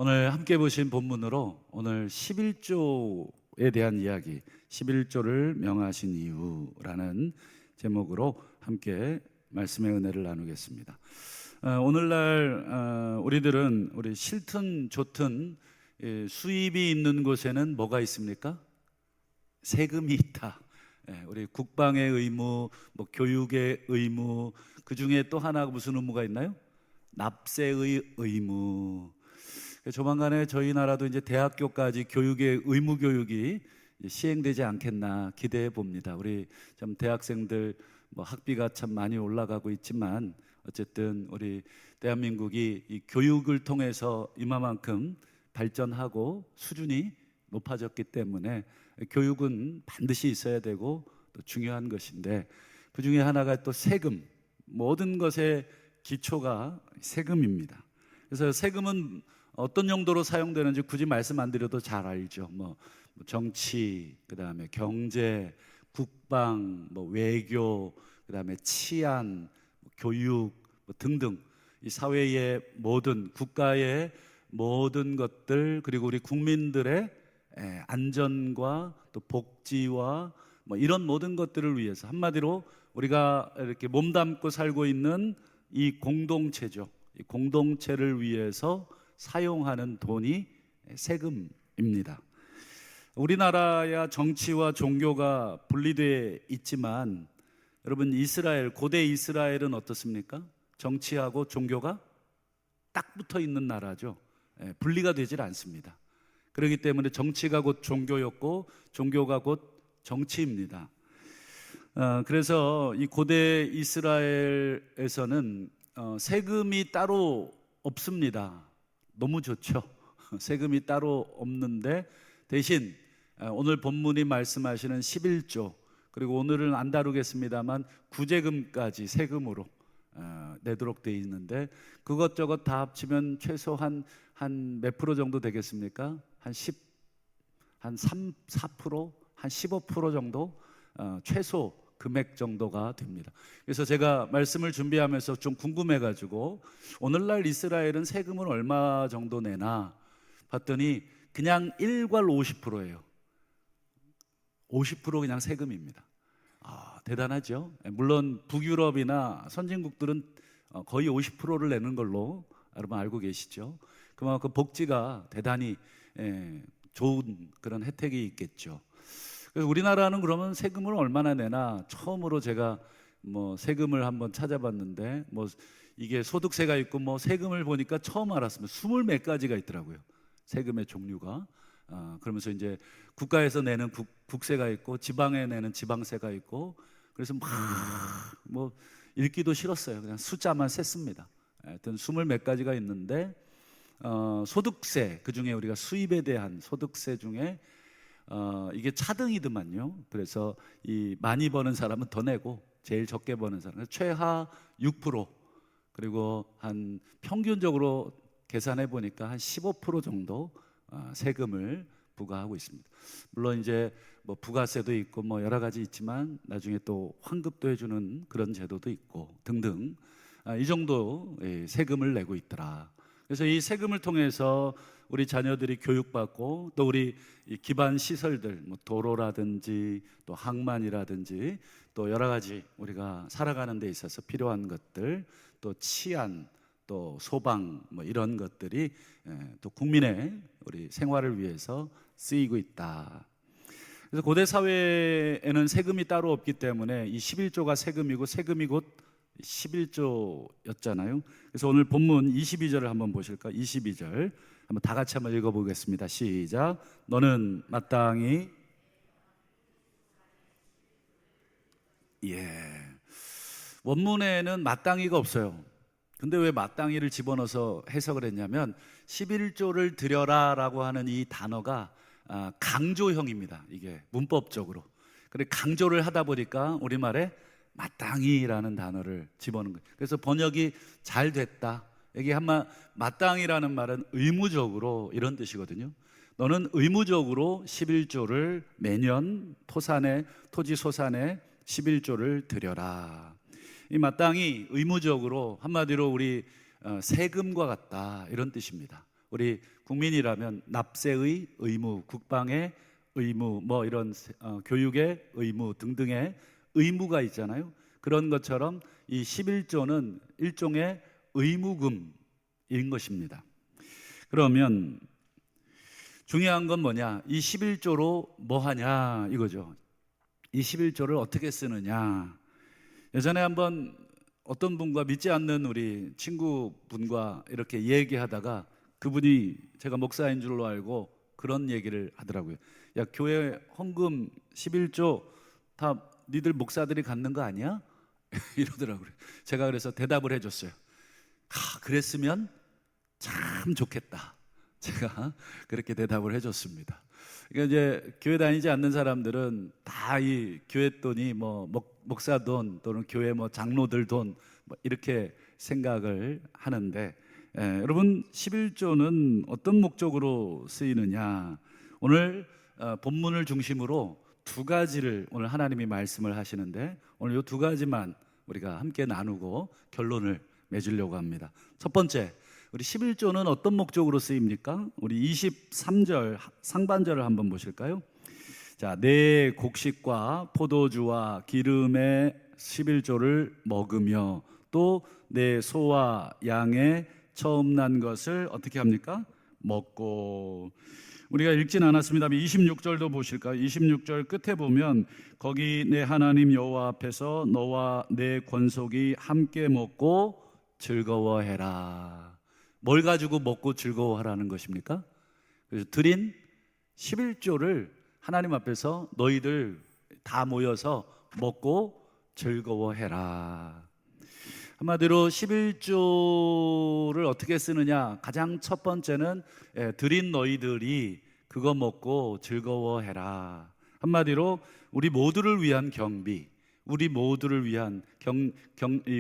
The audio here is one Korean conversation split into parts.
오늘 함께 보신 본문으로 오늘 11조에 대한 이야기, 11조를 명하신 이유라는 제목으로 함께 말씀의 은혜를 나누겠습니다. 오늘날 우리들은 우리 싫든 좋든 수입이 있는 곳에는 뭐가 있습니까? 세금이 있다. 우리 국방의 의무, 교육의 의무, 그 중에 또 하나 무슨 의무가 있나요? 납세의 의무. 조만간에 저희 나라도 이제 대학교까지 교육의 의무 교육이 시행되지 않겠나 기대해 봅니다. 우리 참 대학생들 학비가 참 많이 올라가고 있지만 어쨌든 우리 대한민국이 이 교육을 통해서 이만큼 발전하고 수준이 높아졌기 때문에 교육은 반드시 있어야 되고 또 중요한 것인데, 그 중에 하나가 또 세금, 모든 것의 기초가 세금입니다. 그래서 세금은 어떤 용도로 사용되는지 굳이 말씀 안 드려도 잘 알죠. 정치, 그다음에 경제, 국방, 외교, 그다음에 치안, 교육 등등 이 사회의 모든, 국가의 모든 것들, 그리고 우리 국민들의 안전과 또 복지와 이런 모든 것들을 위해서, 한마디로 우리가 이렇게 몸담고 살고 있는 이 공동체죠. 이 공동체를 위해서 사용하는 돈이 세금입니다. 우리나라야 정치와 종교가 분리되어 있지만 여러분, 이스라엘, 고대 이스라엘은 어떻습니까? 정치하고 종교가 딱 붙어 있는 나라죠. 분리가 되질 않습니다. 그렇기 때문에 정치가 곧 종교였고 종교가 곧 정치입니다. 그래서 이 고대 이스라엘에서는 세금이 따로 없습니다. 너무 좋죠. 세금이 따로 없는데 대신 오늘 본문이 말씀하시는 11조, 그리고 오늘은 안 다루겠습니다만 구제금까지 세금으로 내도록 되어 있는데, 그것저것 다 합치면 최소 한 몇 프로 정도 되겠습니까? 한 3, 4%, 한 15% 정도 최소 금액 정도가 됩니다. 그래서 제가 말씀을 준비하면서 좀 궁금해가지고 오늘날 이스라엘은 세금을 얼마 정도 내나 봤더니 그냥 일괄 50%예요. 50% 그냥 세금입니다. 대단하죠. 물론 북유럽이나 선진국들은 거의 50%를 내는 걸로 여러분 알고 계시죠. 그만큼 복지가 대단히 좋은 그런 혜택이 있겠죠. 그래서 우리나라는 그러면 세금을 얼마나 내나, 처음으로 제가 세금을 한번 찾아봤는데 이게 소득세가 있고 세금을 보니까 처음 알았습니다. 20몇 가지가 있더라고요, 세금의 종류가. 그러면서 이제 국가에서 내는 국세가 있고 지방에 내는 지방세가 있고, 그래서 읽기도 싫었어요. 그냥 숫자만 셌습니다. 하여튼 20몇 가지가 있는데 소득세, 그 중에 우리가 수입에 대한 소득세 중에 이게 차등이더만요. 그래서 이 많이 버는 사람은 더 내고 제일 적게 버는 사람은 최하 6%, 그리고 한 평균적으로 계산해 보니까 한 15% 정도 세금을 부과하고 있습니다. 물론 이제 부가세도 있고 여러 가지 있지만 나중에 또 환급도 해주는 그런 제도도 있고 등등, 이 정도 세금을 내고 있더라. 그래서 이 세금을 통해서 우리 자녀들이 교육받고, 또 우리 기반 시설들, 도로라든지 또 항만이라든지 또 여러 가지 우리가 살아가는 데 있어서 필요한 것들, 또 치안, 또 소방 이런 것들이 또 국민의 우리 생활을 위해서 쓰이고 있다. 그래서 고대 사회에는 세금이 따로 없기 때문에 이 11조가 세금이고 세금이 곧 11조였잖아요. 그래서 오늘 본문 22절을 한번 보실까? 22절 한번 다 같이 한번 읽어보겠습니다. 시작. 너는 마땅히 원문에는 마땅히가 없어요. 근데 왜 마땅히를 집어넣어서 해석을 했냐면 11조를 드려라 라고 하는 이 단어가 강조형입니다. 이게 문법적으로. 그래 강조를 하다 보니까 우리말에 마땅히라는 단어를 집어넣은 거예요. 그래서 번역이 잘 됐다. 여기 마땅히라는 말은 의무적으로 이런 뜻이거든요. 너는 의무적으로 11조를 매년 토지 소산에 11조를 드려라. 이 마땅히 의무적으로, 한마디로 우리 세금과 같다, 이런 뜻입니다. 우리 국민이라면 납세의 의무, 국방의 의무, 뭐 이런 교육의 의무 등등의 의무가 있잖아요. 그런 것처럼 이 11조는 일종의 의무금인 것입니다. 그러면 중요한 건 뭐냐? 이 11조로 뭐 하냐 이거죠. 이 11조를 어떻게 쓰느냐. 예전에 한번 어떤 분과 믿지 않는 우리 친구분과 이렇게 얘기하다가 그분이 제가 목사인 줄로 알고 그런 얘기를 하더라고요. 야, 교회 헌금 11조 다 니들 목사들이 갖는 거 아니야? 이러더라고요. 제가 그래서 대답을 해줬어요. 그랬으면 참 좋겠다. 제가 그렇게 대답을 해줬습니다. 그러니까 이제 교회 다니지 않는 사람들은 다 이 교회 돈이 뭐 목사 돈 또는 교회 뭐 장로들 돈 뭐 이렇게 생각을 하는데, 여러분 11조는 어떤 목적으로 쓰이느냐? 오늘 본문을 중심으로 두 가지를 오늘 하나님이 말씀을 하시는데, 오늘 이 두 가지만 우리가 함께 나누고 결론을 맺으려고 합니다. 첫 번째, 우리 11조는 어떤 목적으로 쓰입니까? 우리 23절 상반절을 한번 보실까요? 자, 내 곡식과 포도주와 기름의 11조를 먹으며 또 내 소와 양의 처음 난 것을 어떻게 합니까? 먹고. 우리가 읽진 않았습니다. 26절도 보실까요? 26절 끝에 보면 거기 내 하나님 여호와 앞에서 너와 내 권속이 함께 먹고 즐거워해라. 뭘 가지고 먹고 즐거워하라는 것입니까? 그래서 드린 11조를 하나님 앞에서 너희들 다 모여서 먹고 즐거워해라. 한마디로 11조를 어떻게 쓰느냐? 가장 첫 번째는 드린 너희들이 그거 먹고 즐거워해라. 한마디로 우리 모두를 위한 경비, 우리 모두를 위한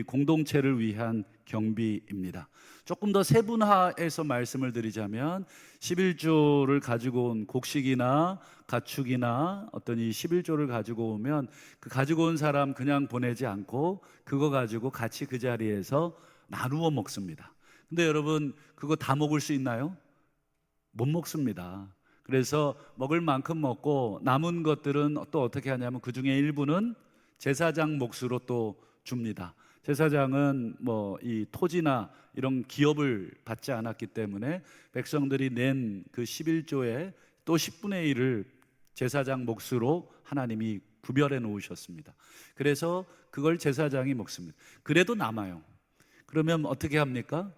공동체를 위한 경비입니다. 조금 더 세분화해서 말씀을 드리자면 11조를 가지고 온 곡식이나 가축이나 어떤 이 11조를 가지고 오면 그 가지고 온 사람 그냥 보내지 않고 그거 가지고 같이 그 자리에서 나누어 먹습니다. 근데 여러분 그거 다 먹을 수 있나요? 못 먹습니다. 그래서 먹을 만큼 먹고 남은 것들은 또 어떻게 하냐면 그 중에 일부는 제사장 몫으로 또 줍니다. 제사장은 뭐 이 토지나 이런 기업을 받지 않았기 때문에 백성들이 낸 그 11조에 또 10분의 1을 제사장 몫으로 하나님이 구별해 놓으셨습니다. 그래서 그걸 제사장이 먹습니다. 그래도 남아요. 그러면 어떻게 합니까?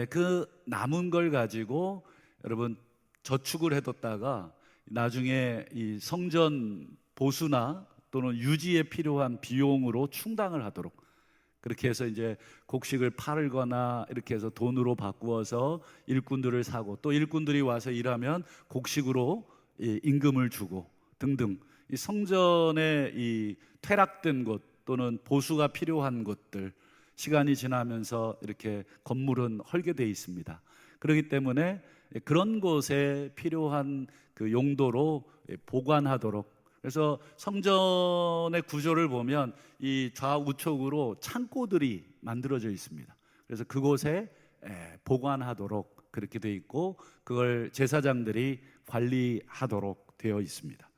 그 남은 걸 가지고 여러분 저축을 해뒀다가 나중에 이 성전 보수나 또는 유지에 필요한 비용으로 충당을 하도록 그렇게 해서 이제 곡식을 팔거나 이렇게 해서 돈으로 바꾸어서 일꾼들을 사고 또 일꾼들이 와서 일하면 곡식으로 임금을 주고 등등 이 성전에 이 퇴락된 곳 또는 보수가 필요한 곳들 시간이 지나면서 이렇게 건물은 헐게 돼 있습니다. 그렇기 때문에 그런 곳에 필요한 그 용도로 보관하도록 그래서 성전의 구조를 보면 이 좌우측으로 창고들이 만들어져 있습니다. 그래서 그곳에 보관하도록 그렇게 되어 있고 그걸 제사장들이 관리하도록 되어 있습니다.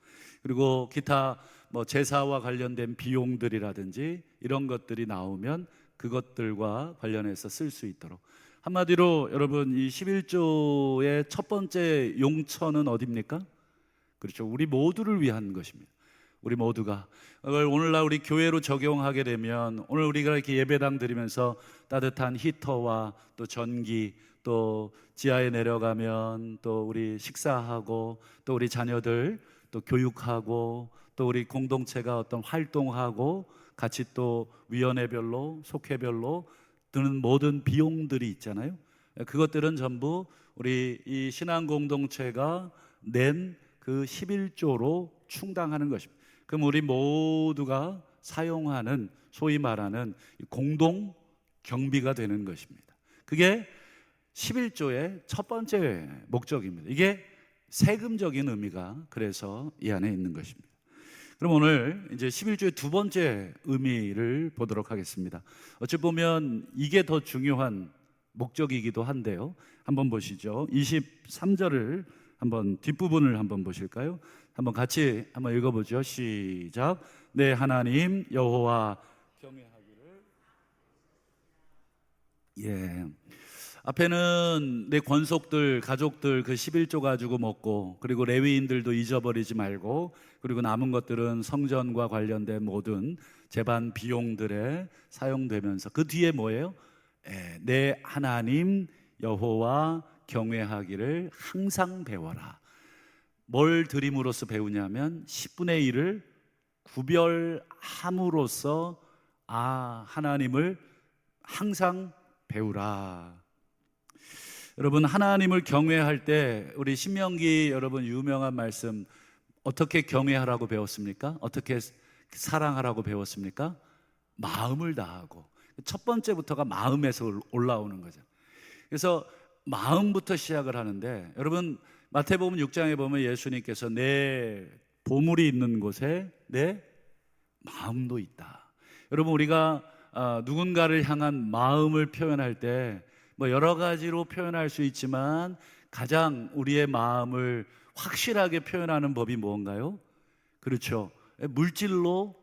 그리고 기타 뭐 제사와 관련된 비용들이라든지 이런 것들이 나오면 그것들과 관련해서 쓸 수 있도록 한마디로 여러분 이 11조의 첫 번째 용처는 어디입니까? 그렇죠. 우리 모두를 위한 것입니다. 우리 모두가 그걸 오늘날 우리 교회로 적용하게 되면 오늘 우리가 이렇게 예배당 드리면서 따뜻한 히터와 또 전기 또 지하에 내려가면 또 우리 식사하고 또 우리 자녀들 또 교육하고 또 우리 공동체가 어떤 활동하고 같이 또 위원회별로 속회별로 드는 모든 비용들이 있잖아요. 그것들은 전부 우리 이 신앙 공동체가 낸 그 11조로 충당하는 것입니다. 그럼 우리 모두가 사용하는 소위 말하는 공동 경비가 되는 것입니다. 그게 11조의 첫 번째 목적입니다. 이게 세금적인 의미가 그래서 이 안에 있는 것입니다. 그럼 오늘 이제 11조의 두 번째 의미를 보도록 하겠습니다. 어찌 보면 이게 더 중요한 목적이기도 한데요. 한번 보시죠. 23절을 한번 뒷부분을 한번 보실까요? 한번 같이 한번 읽어보죠. 시작. 내 하나님 여호와 경외하기를. 예. 앞에는 내 권속들, 가족들 그 11조 가지고 먹고, 그리고 레위인들도 잊어버리지 말고, 그리고 남은 것들은 성전과 관련된 모든 제반 비용들에 사용되면서 그 뒤에 뭐예요? 내 하나님 여호와 경외하기를 항상 배워라. 뭘 드림으로써 배우냐면 10분의 1을 구별함으로써 하나님을 항상 배우라. 여러분, 하나님을 경외할 때 우리 신명기 여러분 유명한 말씀 어떻게 경외하라고 배웠습니까? 어떻게 사랑하라고 배웠습니까? 마음을 다하고. 첫 번째부터가 마음에서 올라오는 거죠. 그래서 마음부터 시작을 하는데, 여러분 마태복음 6장에 보면 예수님께서 내 보물이 있는 곳에 내 마음도 있다. 여러분, 우리가 누군가를 향한 마음을 표현할 때 뭐 여러 가지로 표현할 수 있지만 가장 우리의 마음을 확실하게 표현하는 법이 무언가요? 그렇죠. 물질로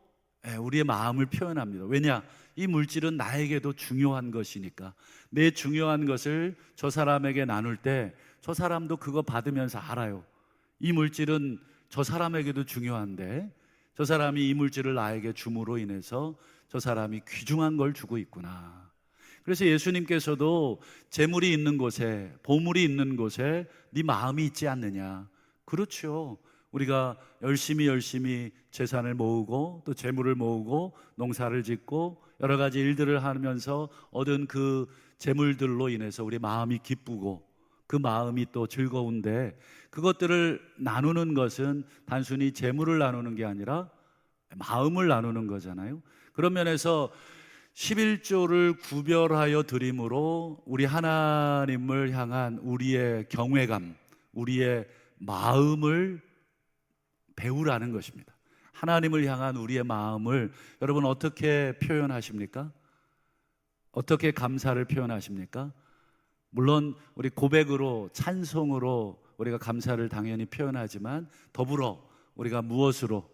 우리의 마음을 표현합니다. 왜냐? 이 물질은 나에게도 중요한 것이니까. 내 중요한 것을 저 사람에게 나눌 때 저 사람도 그거 받으면서 알아요. 이 물질은 저 사람에게도 중요한데 저 사람이 이 물질을 나에게 줌으로 인해서 저 사람이 귀중한 걸 주고 있구나. 그래서 예수님께서도 재물이 있는 곳에, 보물이 있는 곳에 네 마음이 있지 않느냐. 그렇죠. 우리가 열심히 재산을 모으고 또 재물을 모으고 농사를 짓고 여러 가지 일들을 하면서 얻은 그 재물들로 인해서 우리 마음이 기쁘고 그 마음이 또 즐거운데, 그것들을 나누는 것은 단순히 재물을 나누는 게 아니라 마음을 나누는 거잖아요. 그런 면에서 11조를 구별하여 드림으로 우리 하나님을 향한 우리의 경외감, 우리의 마음을 배우라는 것입니다. 하나님을 향한 우리의 마음을 여러분 어떻게 표현하십니까? 어떻게 감사를 표현하십니까? 물론 우리 고백으로, 찬송으로 우리가 감사를 당연히 표현하지만 더불어 우리가 무엇으로,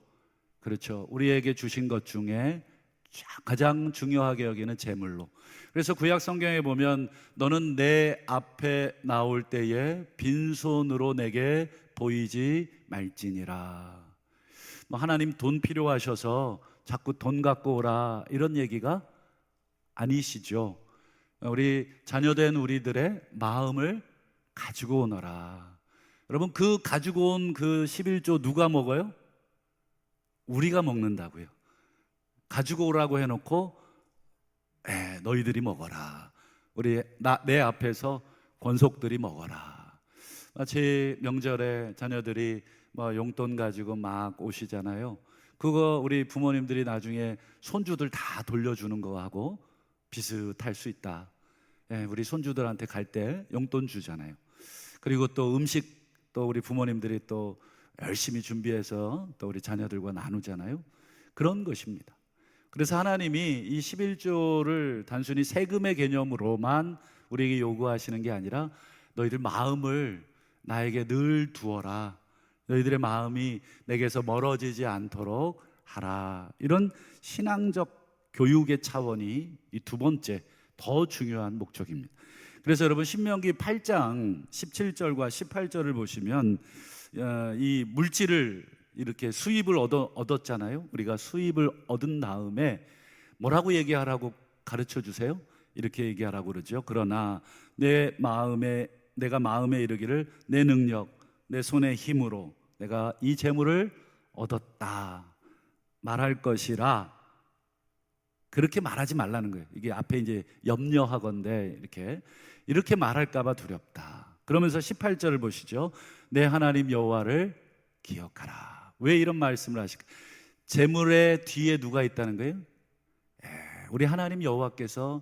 그렇죠, 우리에게 주신 것 중에 가장 중요하게 여기는 재물로. 그래서 구약 성경에 보면 너는 내 앞에 나올 때에 빈손으로 내게 보이지 말지니라. 뭐 하나님 돈 필요하셔서 자꾸 돈 갖고 오라 이런 얘기가 아니시죠. 우리 자녀된 우리들의 마음을 가지고 오너라. 여러분, 그 가지고 온 그 11조 누가 먹어요? 우리가 먹는다고요. 가지고 오라고 해놓고 너희들이 먹어라. 내 앞에서 권속들이 먹어라. 마치 명절에 자녀들이 뭐 용돈 가지고 막 오시잖아요. 그거 우리 부모님들이 나중에 손주들 다 돌려주는 거하고 비슷할 수 있다. 우리 손주들한테 갈 때 용돈 주잖아요. 그리고 또 음식 또 우리 부모님들이 또 열심히 준비해서 또 우리 자녀들과 나누잖아요. 그런 것입니다. 그래서 하나님이 이 11조를 단순히 세금의 개념으로만 우리에게 요구하시는 게 아니라 너희들 마음을 나에게 늘 두어라. 너희들의 마음이 내게서 멀어지지 않도록 하라. 이런 신앙적 교육의 차원이 이 두 번째 더 중요한 목적입니다. 그래서 여러분 신명기 8장 17절과 18절을 보시면 이 물질을 이렇게 수입을 얻었잖아요. 우리가 수입을 얻은 다음에 뭐라고 얘기하라고 가르쳐 주세요? 이렇게 얘기하라고 그러죠. 그러나 내가 마음에 이르기를 내 능력, 내 손의 힘으로 내가 이 재물을 얻었다 말할 것이라. 그렇게 말하지 말라는 거예요. 이게 앞에 이제 염려하건대 이렇게 말할까봐 두렵다. 그러면서 18절을 보시죠. 내 하나님 여호와를 기억하라. 왜 이런 말씀을 하실까? 재물의 뒤에 누가 있다는 거예요? 우리 하나님 여호와께서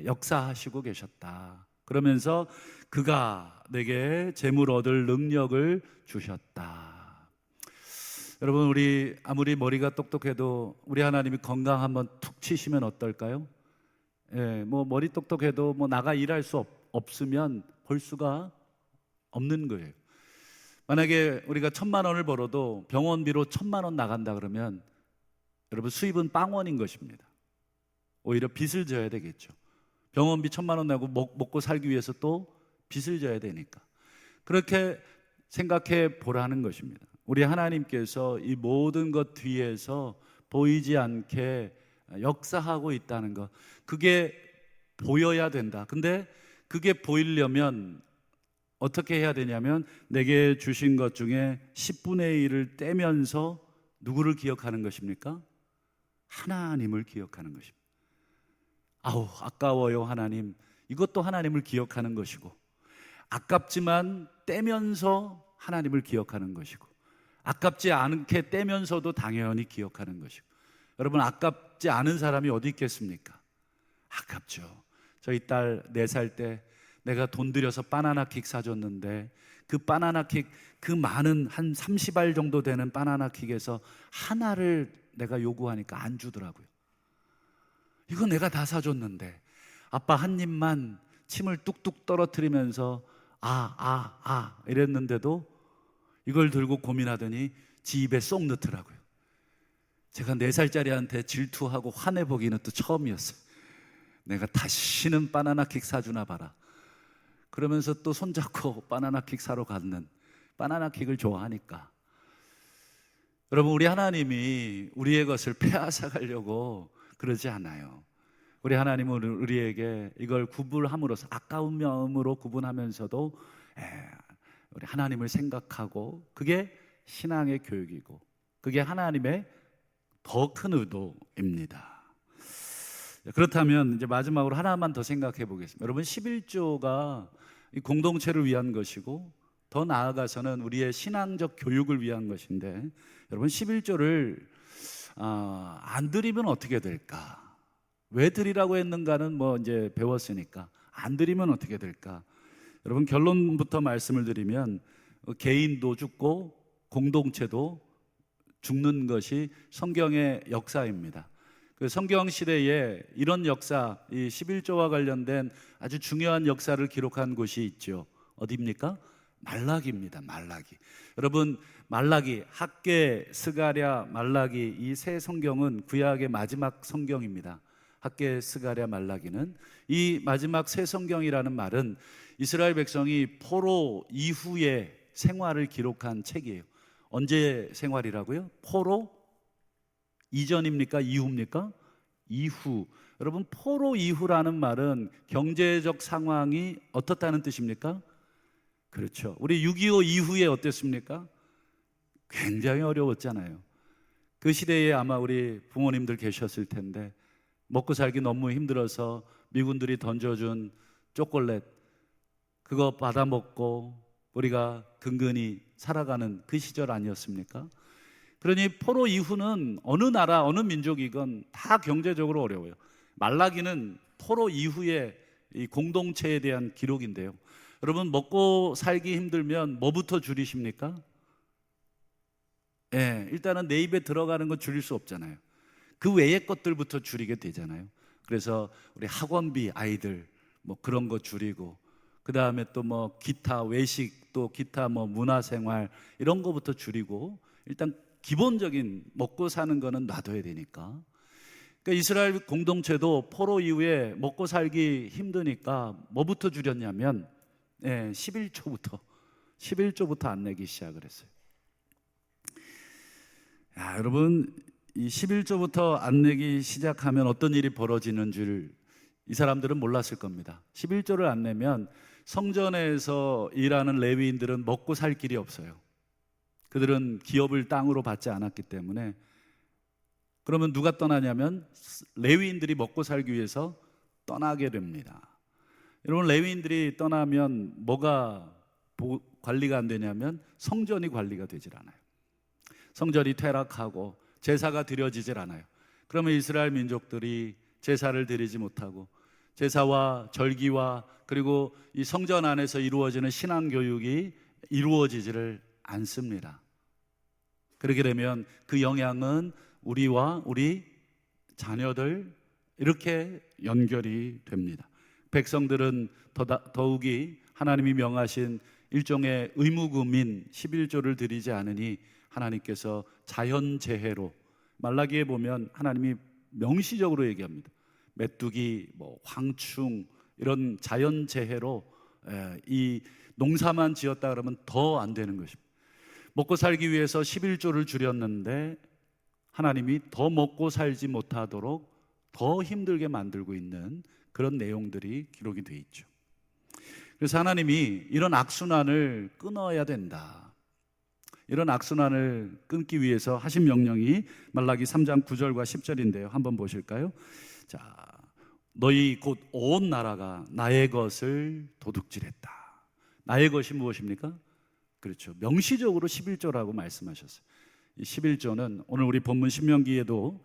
역사하시고 계셨다. 그러면서 그가 내게 재물 얻을 능력을 주셨다. 여러분, 우리 아무리 머리가 똑똑해도 우리 하나님이 건강 한번 툭 치시면 어떨까요? 뭐 머리 똑똑해도 뭐 나가 일할 수 없으면 벌 수가 없는 거예요. 만약에 우리가 1,000만 원을 벌어도 병원비로 1,000만 원 나간다 그러면 여러분 수입은 빵원인 것입니다. 오히려 빚을 져야 되겠죠. 병원비 1,000만 원 내고 먹고 살기 위해서 또 빚을 져야 되니까. 그렇게 생각해 보라는 것입니다. 우리 하나님께서 이 모든 것 뒤에서 보이지 않게 역사하고 있다는 것, 그게 보여야 된다. 근데 그게 보이려면 어떻게 해야 되냐면 내게 주신 것 중에 10분의 1을 떼면서 누구를 기억하는 것입니까? 하나님을 기억하는 것입니다. 아우 아까워요 하나님, 이것도 하나님을 기억하는 것이고, 아깝지만 떼면서 하나님을 기억하는 것이고, 아깝지 않게 떼면서도 당연히 기억하는 것이고. 여러분, 아깝지 않은 사람이 어디 있겠습니까? 아깝죠. 저희 딸 4살 때 내가 돈 들여서 바나나킥 사줬는데 그 바나나킥, 그 많은 한 30알 정도 되는 바나나킥에서 하나를 내가 요구하니까 안 주더라고요. 이거 내가 다 사줬는데 아빠 한 입만, 침을 뚝뚝 떨어뜨리면서 이랬는데도 이걸 들고 고민하더니 지 입에 쏙 넣더라고요. 제가 4살짜리한테 질투하고 화내보기는 또 처음이었어요. 내가 다시는 바나나킥 사주나 봐라. 그러면서 또 손잡고 바나나킥 사러 갔는, 바나나킥을 좋아하니까. 여러분, 우리 하나님이 우리의 것을 빼앗아 가려고 그러지 않아요. 우리 하나님은 우리에게 이걸 구분함으로써, 아까운 마음으로 구분하면서도 우리 하나님을 생각하고, 그게 신앙의 교육이고 그게 하나님의 더 큰 의도입니다. 그렇다면 이제 마지막으로 하나만 더 생각해 보겠습니다. 여러분, 11조가 이 공동체를 위한 것이고 더 나아가서는 우리의 신앙적 교육을 위한 것인데, 여러분 11조를 안 드리면 어떻게 될까? 왜 드리라고 했는가는 뭐 이제 배웠으니까, 안 드리면 어떻게 될까? 여러분, 결론부터 말씀을 드리면 개인도 죽고 공동체도 죽는 것이 성경의 역사입니다. 그 성경 시대에 이런 역사, 이 11조와 관련된 아주 중요한 역사를 기록한 곳이 있죠. 어디입니까? 말라기입니다. 말라기. 여러분, 말라기, 학개, 스가랴, 말라기, 이 세 성경은 구약의 마지막 성경입니다. 학개, 스가랴, 말라기는, 이 마지막 세 성경이라는 말은 이스라엘 백성이 포로 이후의 생활을 기록한 책이에요. 언제 생활이라고요? 포로 이전입니까? 이후입니까? 이후. 여러분, 포로 이후라는 말은 경제적 상황이 어떻다는 뜻입니까? 그렇죠. 우리 6.25 이후에 어땠습니까? 굉장히 어려웠잖아요. 그 시대에 아마 우리 부모님들 계셨을 텐데, 먹고 살기 너무 힘들어서 미군들이 던져준 초콜릿, 그거 받아 먹고 우리가 근근히 살아가는 그 시절 아니었습니까? 그러니 포로 이후는 어느 나라, 어느 민족이건 다 경제적으로 어려워요. 말라기는 포로 이후의 이 공동체에 대한 기록인데요. 여러분, 먹고 살기 힘들면 뭐부터 줄이십니까? 일단은 내 입에 들어가는 거 줄일 수 없잖아요. 그 외의 것들부터 줄이게 되잖아요. 그래서 우리 학원비, 아이들 뭐 그런 거 줄이고, 그 다음에 또 뭐 기타 외식, 또 기타 뭐 문화생활 이런 거부터 줄이고, 일단 기본적인 먹고 사는 거는 놔둬야 되니까. 그러니까 이스라엘 공동체도 포로 이후에 먹고 살기 힘드니까 뭐부터 줄였냐면 11조부터 안 내기 시작을 했어요. 여러분, 이 11조부터 안 내기 시작하면 어떤 일이 벌어지는 줄 이 사람들은 몰랐을 겁니다. 11조를 안 내면 성전에서 일하는 레위인들은 먹고 살 길이 없어요. 그들은 기업을 땅으로 받지 않았기 때문에. 그러면 누가 떠나냐면 레위인들이 먹고 살기 위해서 떠나게 됩니다. 여러분, 레위인들이 떠나면 뭐가 관리가 안 되냐면 성전이 관리가 되질 않아요. 성전이 퇴락하고 제사가 드려지질 않아요. 그러면 이스라엘 민족들이 제사를 드리지 못하고 제사와 절기와 그리고 이 성전 안에서 이루어지는 신앙 교육이 이루어지지를 않습니다. 그렇게 되면 그 영향은 우리와 우리 자녀들, 이렇게 연결이 됩니다. 백성들은 더욱이 하나님이 명하신 일종의 의무금인 11조를 드리지 않으니 하나님께서 자연재해로, 말라기에 보면 하나님이 명시적으로 얘기합니다. 메뚜기, 황충 이런 자연재해로 이 농사만 지었다 그러면 더 안 되는 것입니다. 먹고 살기 위해서 11조를 줄였는데 하나님이 더 먹고 살지 못하도록 더 힘들게 만들고 있는 그런 내용들이 기록이 되어 있죠. 그래서 하나님이 이런 악순환을 끊어야 된다. 이런 악순환을 끊기 위해서 하신 명령이 말라기 3장 9절과 10절인데요. 한번 보실까요? 자, 너희 곧 온 나라가 나의 것을 도둑질했다. 나의 것이 무엇입니까? 그렇죠. 명시적으로 11조라고 말씀하셨어요. 이 11조는 오늘 우리 본문 신명기에도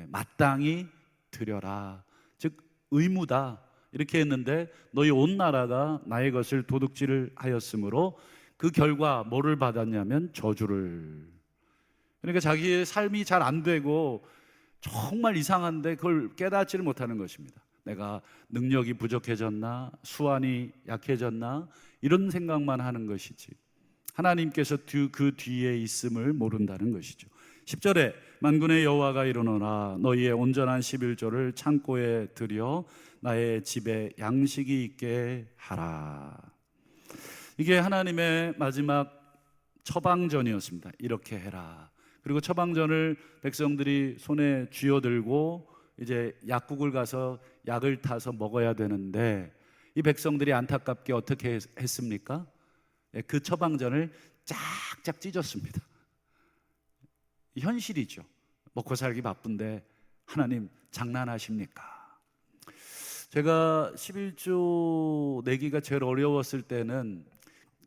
마땅히 드려라, 즉 의무다 이렇게 했는데, 너희 온 나라가 나의 것을 도둑질을 하였으므로 그 결과 뭐를 받았냐면 저주를. 그러니까 자기의 삶이 잘 안 되고 정말 이상한데 그걸 깨닫지를 못하는 것입니다. 내가 능력이 부족해졌나, 수완이 약해졌나, 이런 생각만 하는 것이지 하나님께서 그 뒤에 있음을 모른다는 것이죠. 10절에 만군의 여호와가 이르노라 너희의 온전한 11조를 창고에 들여 나의 집에 양식이 있게 하라. 이게 하나님의 마지막 처방전이었습니다. 이렇게 해라. 그리고 처방전을 백성들이 손에 쥐어들고 이제 약국을 가서 약을 타서 먹어야 되는데, 이 백성들이 안타깝게 어떻게 했습니까? 그 처방전을 쫙쫙 찢었습니다. 현실이죠. 먹고 살기 바쁜데 하나님 장난하십니까? 제가 11조 내기가 제일 어려웠을 때는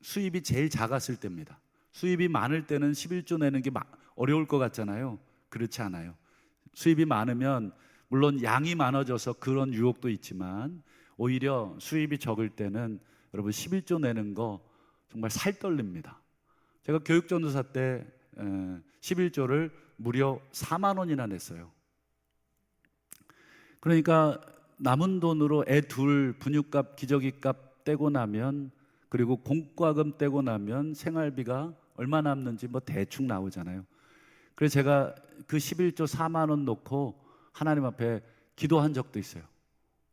수입이 제일 작았을 때입니다. 수입이 많을 때는 11조 내는 게 어려울 것 같잖아요. 그렇지 않아요. 수입이 많으면 물론 양이 많아져서 그런 유혹도 있지만, 오히려 수입이 적을 때는 여러분 11조 내는 거 정말 살 떨립니다. 제가 교육전도사 때 11조를 무려 4만 원이나 냈어요. 그러니까 남은 돈으로 애 둘 분유값, 기저귀값 떼고 나면, 그리고 공과금 떼고 나면 생활비가 얼마 남는지 대충 나오잖아요. 그래서 제가 그 11조 4만 원 놓고 하나님 앞에 기도한 적도 있어요.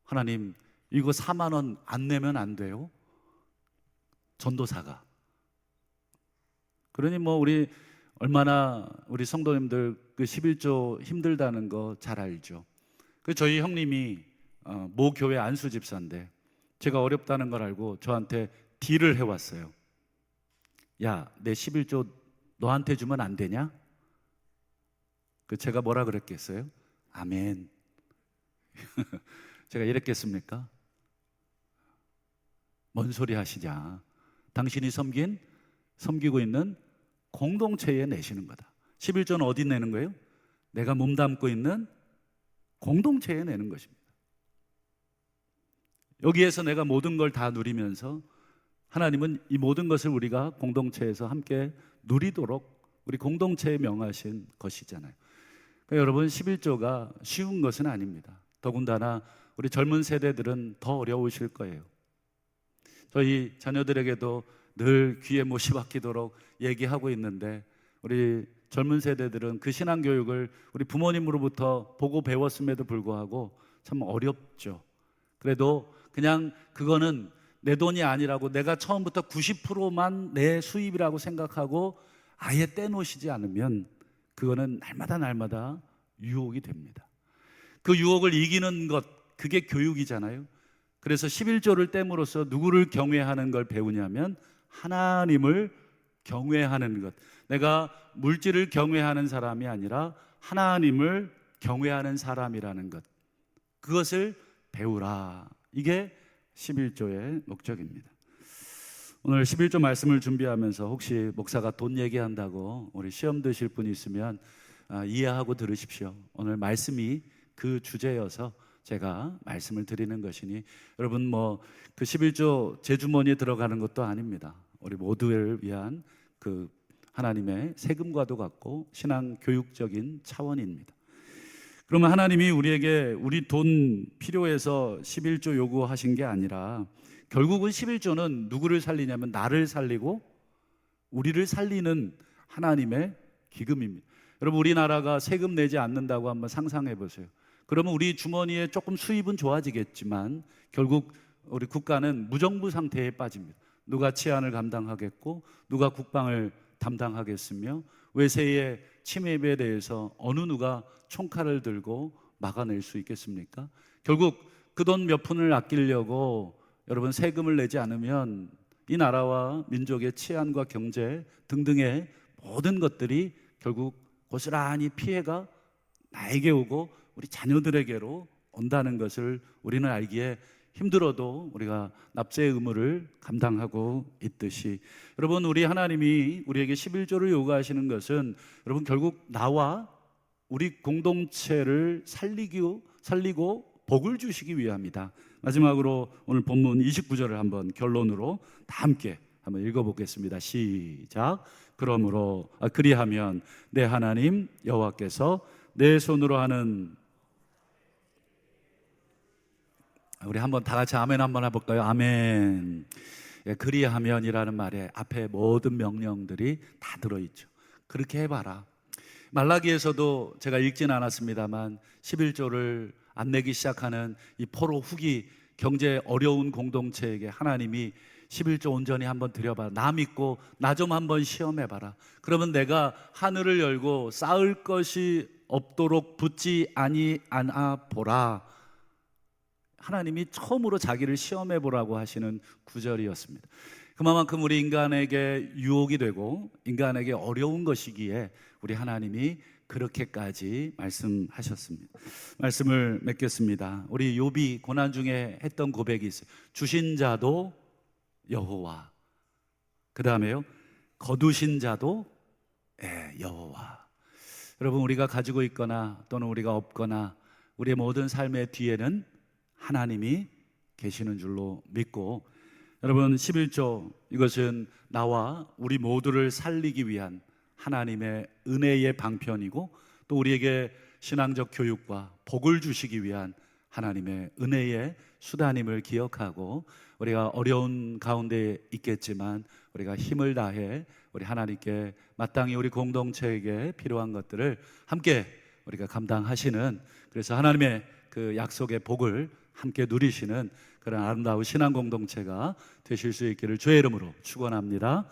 하나님, 이거 4만 원 안 내면 안 돼요? 전도사가. 그러니 우리 얼마나 우리 성도님들 그 11조 힘들다는 거 잘 알죠. 그 저희 형님이 모 교회 안수 집사인데 제가 어렵다는 걸 알고 저한테 딜을 해왔어요. 야, 내 11조 너한테 주면 안 되냐? 그 제가 뭐라 그랬겠어요? 아멘. 제가 이랬겠습니까? 뭔 소리 하시냐? 당신이 섬기고 있는 공동체에 내시는 거다. 11조는 어디 내는 거예요? 내가 몸담고 있는 공동체에 내는 것입니다. 여기에서 내가 모든 걸 다 누리면서 하나님은 이 모든 것을 우리가 공동체에서 함께 누리도록 우리 공동체에 명하신 것이잖아요. 그러니까 여러분 11조가 쉬운 것은 아닙니다. 더군다나 우리 젊은 세대들은 더 어려우실 거예요. 저희 자녀들에게도 늘 귀에 못이 박히도록 얘기하고 있는데, 우리 젊은 세대들은 그 신앙교육을 우리 부모님으로부터 보고 배웠음에도 불구하고 참 어렵죠. 그래도 그냥 그거는 내 돈이 아니라고, 내가 처음부터 90%만 내 수입이라고 생각하고 아예 떼놓으시지 않으면 그거는 날마다 유혹이 됩니다. 그 유혹을 이기는 것, 그게 교육이잖아요. 그래서 11조를 떼므로써 누구를 경외하는 걸 배우냐면 하나님을 경외하는 것. 내가 물질을 경외하는 사람이 아니라 하나님을 경외하는 사람이라는 것, 그것을 배우라. 이게 11조의 목적입니다. 오늘 11조 말씀을 준비하면서 혹시 목사가 돈 얘기한다고 우리 시험 드실 분이 있으면 이해하고 들으십시오. 오늘 말씀이 그 주제여서 제가 말씀을 드리는 것이니, 여러분 그 11조 제 주머니에 들어가는 것도 아닙니다. 우리 모두를 위한 그 하나님의 세금과도 같고 신앙 교육적인 차원입니다. 그러면 하나님이 우리에게 우리 돈 필요해서 11조 요구하신 게 아니라 결국은 11조는 누구를 살리냐면 나를 살리고 우리를 살리는 하나님의 기금입니다. 여러분, 우리나라가 세금 내지 않는다고 한번 상상해 보세요. 그러면 우리 주머니에 조금 수입은 좋아지겠지만 결국 우리 국가는 무정부 상태에 빠집니다. 누가 치안을 감당하겠고 누가 국방을 담당하겠으며 외세의 침입에 대해서 어느 누가 총칼을 들고 막아낼 수 있겠습니까? 결국 그 돈 몇 푼을 아끼려고 여러분 세금을 내지 않으면 이 나라와 민족의 치안과 경제 등등의 모든 것들이 결국 고스란히 피해가 나에게 오고 우리 자녀들에게로 온다는 것을 우리는 알기에 힘들어도 우리가 납세의 의무를 감당하고 있듯이, 여러분, 우리 하나님이 우리에게 11조를 요구하시는 것은 여러분 결국 나와 우리 공동체를 살리고 복을 주시기 위함이다. 마지막으로 오늘 본문 29절을 한번 결론으로 다 함께 한번 읽어보겠습니다. 시작. 그리하면 내 하나님 여호와께서 내 손으로 하는, 우리 한번 다 같이 아멘 한번 해볼까요? 아멘. 예, 그리하면이라는 말에 앞에 모든 명령들이 다 들어있죠. 그렇게 해봐라. 말라기에서도 제가 읽진 않았습니다만 11조를 안 내기 시작하는 이 포로 후기 경제 어려운 공동체에게 하나님이 11조 온전히 한번 드려봐. 나 믿고 나 좀 한번 시험해봐라. 그러면 내가 하늘을 열고 쌓을 것이 없도록 붙지 아니하나 보라. 하나님이 처음으로 자기를 시험해보라고 하시는 구절이었습니다. 그만큼 우리 인간에게 유혹이 되고 인간에게 어려운 것이기에 우리 하나님이 그렇게까지 말씀하셨습니다. 말씀을 맺겠습니다. 우리 욥이 고난 중에 했던 고백이 있어요. 주신 자도 여호와, 그 다음에요 거두신 자도 여호와. 여러분, 우리가 가지고 있거나 또는 우리가 없거나 우리의 모든 삶의 뒤에는 하나님이 계시는 줄로 믿고, 여러분 11조 이것은 나와 우리 모두를 살리기 위한 하나님의 은혜의 방편이고 또 우리에게 신앙적 교육과 복을 주시기 위한 하나님의 은혜의 수단임을 기억하고 우리가 어려운 가운데 있겠지만 우리가 힘을 다해 우리 하나님께 마땅히 우리 공동체에게 필요한 것들을 함께 우리가 감당하시는, 그래서 하나님의 그 약속의 복을 함께 누리시는 그런 아름다운 신앙 공동체가 되실 수 있기를 주의 이름으로 축원합니다.